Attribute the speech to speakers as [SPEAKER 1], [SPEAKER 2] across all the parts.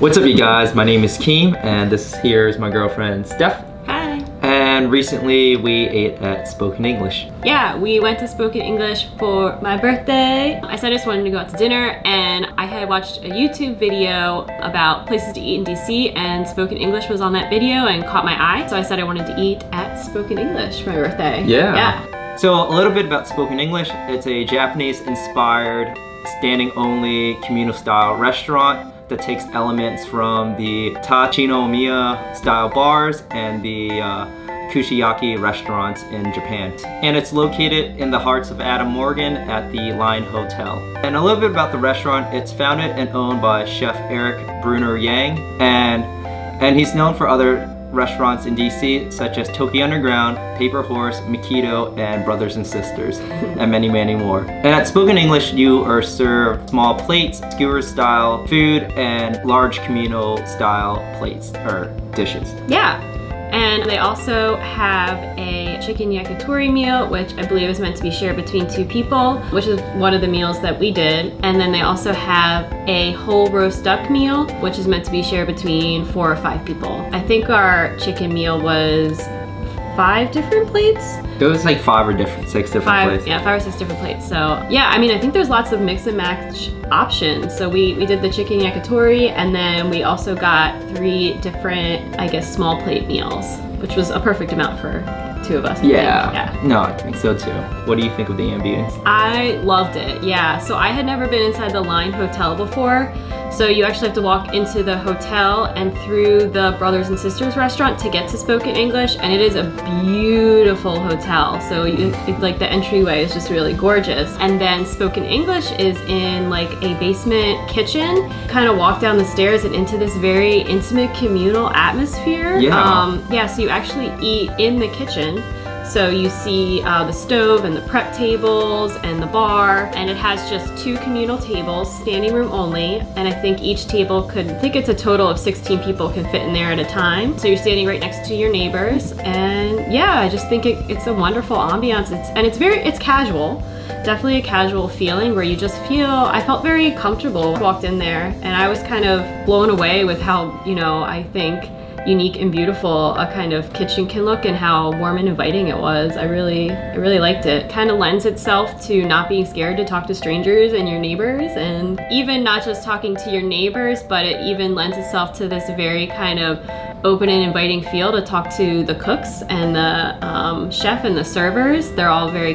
[SPEAKER 1] What's up, you guys? My name is Keem, and this here is my girlfriend, Steph.
[SPEAKER 2] Hi.
[SPEAKER 1] And recently we ate at Spoken English.
[SPEAKER 2] Yeah, we went to Spoken English for my birthday. I said I just wanted to go out to dinner, and I had watched a YouTube video about places to eat in DC, and Spoken English was on that video and caught my eye. So I said I wanted to eat at Spoken English for my birthday.
[SPEAKER 1] Yeah. So a little bit about Spoken English. It's a Japanese-inspired, standing-only, communal-style restaurant that takes elements from the tachinomiya style bars and the kushiyaki restaurants in Japan. And it's located in the hearts of Adam Morgan at the Line Hotel. And a little bit about the restaurant. It's founded and owned by Chef Erik Bruner-Yang, and he's known for other restaurants in DC such as Toki Underground, Paper Horse, Maketto, and Brothers and Sisters, and many, many more. And at Spoken English, you are served small plates, skewered style food, and large communal style plates or dishes.
[SPEAKER 2] Yeah. And they also have a chicken yakitori meal, which I believe is meant to be shared between 2 people, which is one of the meals that we did. And then they also have a whole roast duck meal, which is meant to be shared between 4 or 5 people. I think our chicken meal was 5 different plates.
[SPEAKER 1] It was like 5 or 6 different plates.
[SPEAKER 2] Yeah, 5 or 6 different plates. So yeah, I mean, I think there's lots of mix and match options. So we did the chicken yakitori, and then we also got 3 different, I guess, small plate meals, which was a perfect amount for 2 of us. I think. Yeah.
[SPEAKER 1] No, I think so too. What do you think of the ambience?
[SPEAKER 2] I loved it, yeah. So I had never been inside the Line Hotel before. So you actually have to walk into the hotel and through the Brothers and Sisters restaurant to get to Spoken English, and it is a beautiful hotel. So it's like the entryway is just really gorgeous. And then Spoken English is in like a basement kitchen. Kind of walk down the stairs and into this very intimate communal atmosphere.
[SPEAKER 1] Yeah.
[SPEAKER 2] So you actually eat in the kitchen. So you see the stove and the prep tables and the bar, and it has just 2 communal tables, standing room only, and I think each table I think it's a total of 16 people can fit in there at a time. So you're standing right next to your neighbors, and yeah, I just think it's a wonderful ambiance. It's casual. Definitely a casual feeling where you just I felt very comfortable. I walked in there and I was kind of blown away with how, I think unique and beautiful a kind of kitchen can look, and how warm and inviting it was. I really liked it. Kind of lends itself to not being scared to talk to strangers and your neighbors, and even not just talking to your neighbors, but it even lends itself to this very kind of open and inviting feel to talk to the cooks and the chef and the servers. They're all very,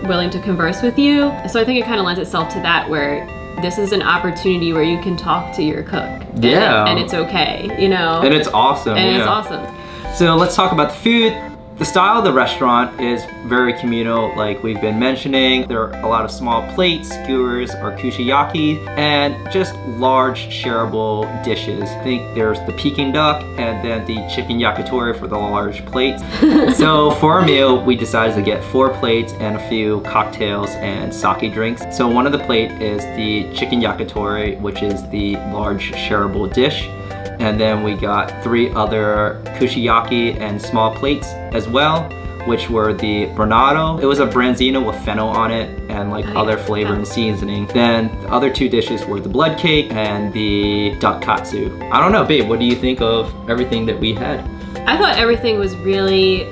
[SPEAKER 2] willing to converse with you. So I think it kind of lends itself to that, where this is an opportunity where you can talk to your cook.
[SPEAKER 1] Yeah.
[SPEAKER 2] And it's okay,
[SPEAKER 1] And it's awesome.
[SPEAKER 2] And it's awesome.
[SPEAKER 1] So let's talk about the food. The style of the restaurant is very communal, like we've been mentioning. There are a lot of small plates, skewers or kushiyaki, and just large shareable dishes. I think there's the Peking duck and then the chicken yakitori for the large plates. So for our meal, we decided to get 4 plates and a few cocktails and sake drinks. So one of the plate is the chicken yakitori, which is the large shareable dish. And then we got 3 other kushiyaki and small plates as well, which were the Bernardo. It was a branzino with fennel on it and like other flavor and seasoning. Then the other 2 dishes were the blood cake and the duck katsu. I don't know, babe, what do you think of everything that we had?
[SPEAKER 2] I thought everything was really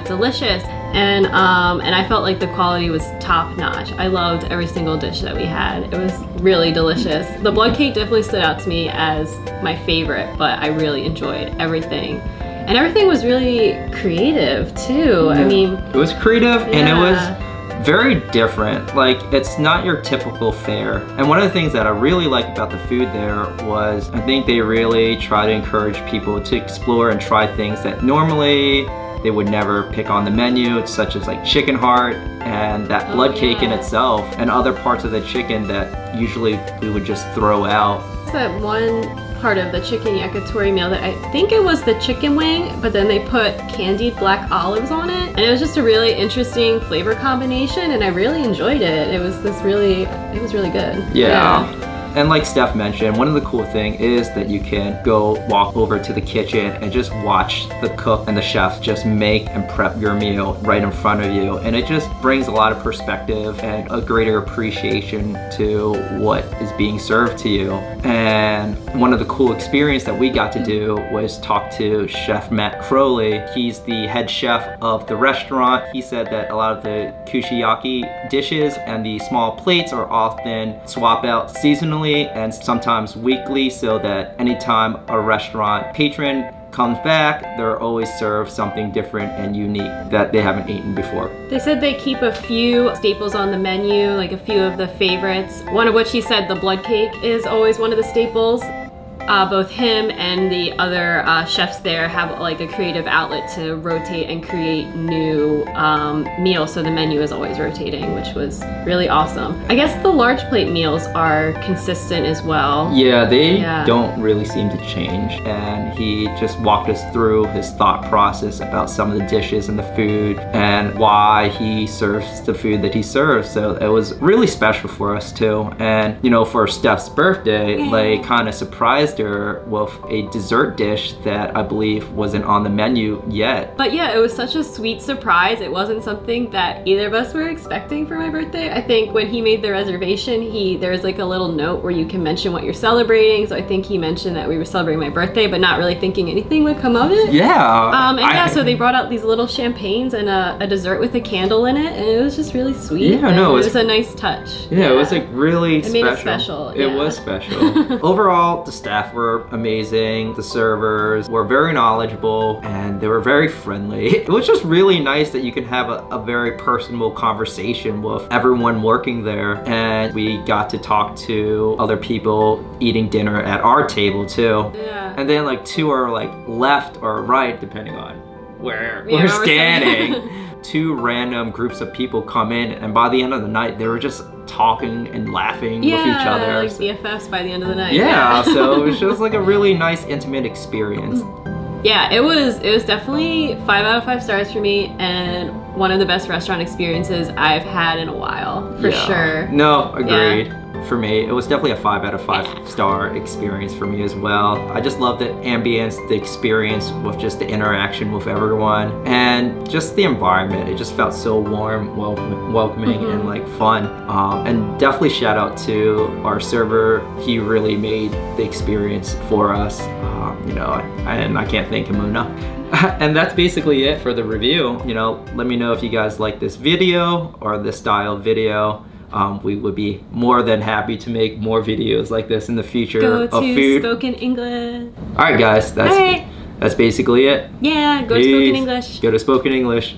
[SPEAKER 2] delicious, and I felt like the quality was top notch. I loved every single dish that we had. It was really delicious. The blood cake definitely stood out to me as my favorite, but I really enjoyed everything. And everything was really creative too.
[SPEAKER 1] Yeah.
[SPEAKER 2] I mean,
[SPEAKER 1] it was creative, and it was very different. Like, it's not your typical fare. And one of the things that I really liked about the food there was, I think they really try to encourage people to explore and try things that normally they would never pick on the menu, such as like chicken heart and that blood cake in itself, and other parts of the chicken that usually we would just throw out.
[SPEAKER 2] That one part of the chicken yakitori meal that I think it was the chicken wing, but then they put candied black olives on it, and it was just a really interesting flavor combination, and I really enjoyed it. It was really good.
[SPEAKER 1] Yeah. And like Steph mentioned, one of the cool things is that you can go walk over to the kitchen and just watch the cook and the chef just make and prep your meal right in front of you. And it just brings a lot of perspective and a greater appreciation to what is being served to you. And one of the cool experiences that we got to do was talk to Chef Matt Crowley. He's the head chef of the restaurant. He said that a lot of the kushiyaki dishes and the small plates are often swapped out seasonally and sometimes weekly, so that anytime a restaurant patron comes back, they're always served something different and unique that they haven't eaten before.
[SPEAKER 2] They said they keep a few staples on the menu, like a few of the favorites. One of which he said the blood cake is always one of the staples. Both him and the other chefs there have like a creative outlet to rotate and create new meals, so the menu is always rotating, which was really awesome. I guess the large plate meals are consistent as well.
[SPEAKER 1] Yeah, they don't really seem to change, and he just walked us through his thought process about some of the dishes and the food and why he serves the food that he serves. So it was really special for us too. And you know, for Steph's birthday, like kind of surprised her with a dessert dish that I believe wasn't on the menu yet.
[SPEAKER 2] But yeah, it was such a sweet surprise. It wasn't something that either of us were expecting for my birthday. I think when he made the reservation, there's like a little note where you can mention what you're celebrating. So I think he mentioned that we were celebrating my birthday, but not really thinking anything would come of it.
[SPEAKER 1] Yeah.
[SPEAKER 2] So they brought out these little champagnes and a dessert with a candle in it, and it was just really sweet.
[SPEAKER 1] Yeah, no,
[SPEAKER 2] it was a nice touch.
[SPEAKER 1] Yeah, it was like really special.
[SPEAKER 2] It made it special.
[SPEAKER 1] It was special. Overall, the staff were amazing. The servers were very knowledgeable and they were very friendly. It was just really nice that you can have a very personable conversation with everyone working there, and we got to talk to other people eating dinner at our table too. Yeah. And then like to our like left or right, depending on where we're standing, two random groups of people come in, and by the end of the night they were just talking and laughing with each other.
[SPEAKER 2] Like BFFs by the end of the night.
[SPEAKER 1] Yeah, so it was just like a really nice intimate experience.
[SPEAKER 2] Yeah, it was definitely 5 out of 5 stars for me, and one of the best restaurant experiences I've had in a while, for sure.
[SPEAKER 1] No, agreed. Yeah. For me, it was definitely a 5 out of 5 star experience for me as well. I just loved the ambience, the experience with just the interaction with everyone, and just the environment. It just felt so warm, welcoming, and like fun. And definitely shout out to our server. He really made the experience for us. You know, and I can't thank him enough. And that's basically it for the review. You know, let me know if you guys like this video or this style of video. We would be more than happy to make more videos like this in the future of food.
[SPEAKER 2] Spoken English.
[SPEAKER 1] All right, guys, that's basically it.
[SPEAKER 2] Yeah, go to Spoken English.
[SPEAKER 1] Go to Spoken English.